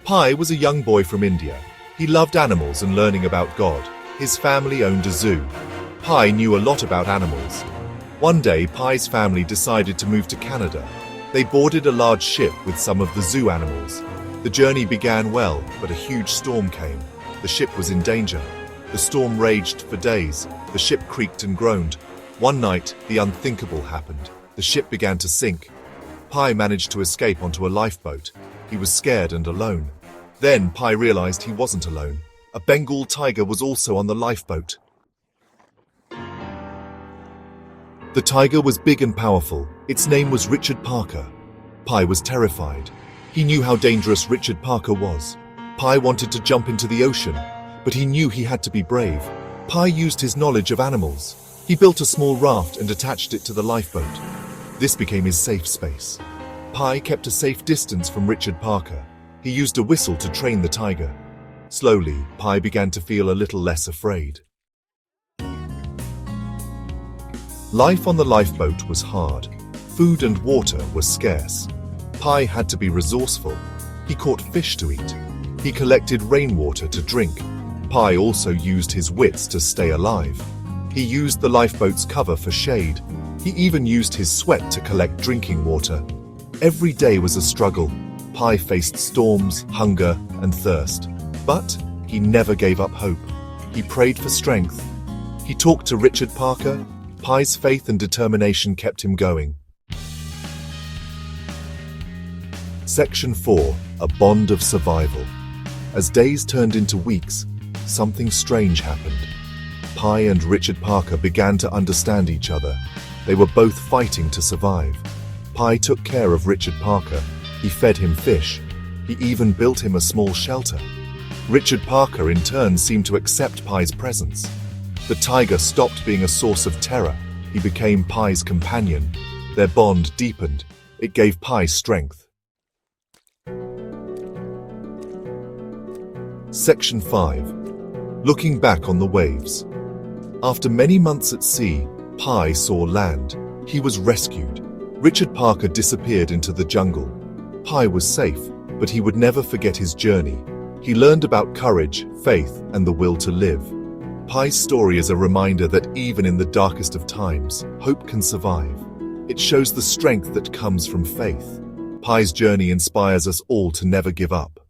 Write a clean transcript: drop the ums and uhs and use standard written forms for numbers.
Pi was a young boy from India. He loved animals and learning about God. His family owned a zoo. Pi knew a lot about animals. One day, Pi's family decided to move to Canada. They boarded a large ship with some of the zoo animals. The journey began well, but a huge storm came. The ship was in danger. The storm raged for days. The ship creaked and groaned. One night, the unthinkable happened. The ship began to sink. Pi managed to escape onto a lifeboat. He was scared and alone. Then Pi realized he wasn't alone. A Bengal tiger was also on the lifeboat. The tiger was big and powerful. Its name was Richard Parker. Pi was terrified. He knew how dangerous Richard Parker was. Pi wanted to jump into the ocean, but he knew he had to be brave. Pi used his knowledge of animals. He built a small raft and attached it to the lifeboat. This became his safe space. Pi kept a safe distance from Richard Parker. He used a whistle to train the tiger. Slowly, Pi began to feel a little less afraid. Life on the lifeboat was hard. Food and water were scarce. Pi had to be resourceful. He caught fish to eat. He collected rainwater to drink. Pi also used his wits to stay alive. He used the lifeboat's cover for shade. He even used his sweat to collect drinking water. Every day was a struggle. Pi faced storms, hunger, and thirst. But he never gave up hope. He prayed for strength. He talked to Richard Parker. Pi's faith and determination kept him going. Section 4. A Bond of Survival. As days turned into weeks, something strange happened. Pi and Richard Parker began to understand each other. They were both fighting to survive. Pi took care of Richard Parker. He fed him fish. He even built him a small shelter. Richard Parker, in turn, seemed to accept Pi's presence. The tiger stopped being a source of terror. He became Pi's companion. Their bond deepened. It gave Pi strength. Section 5. Looking back on the waves. After many months at sea, Pi saw land. He was rescued. Richard Parker disappeared into the jungle. Pi was safe, but he would never forget his journey. He learned about courage, faith, and the will to live. Pi's story is a reminder that even in the darkest of times, hope can survive. It shows the strength that comes from faith. Pi's journey inspires us all to never give up.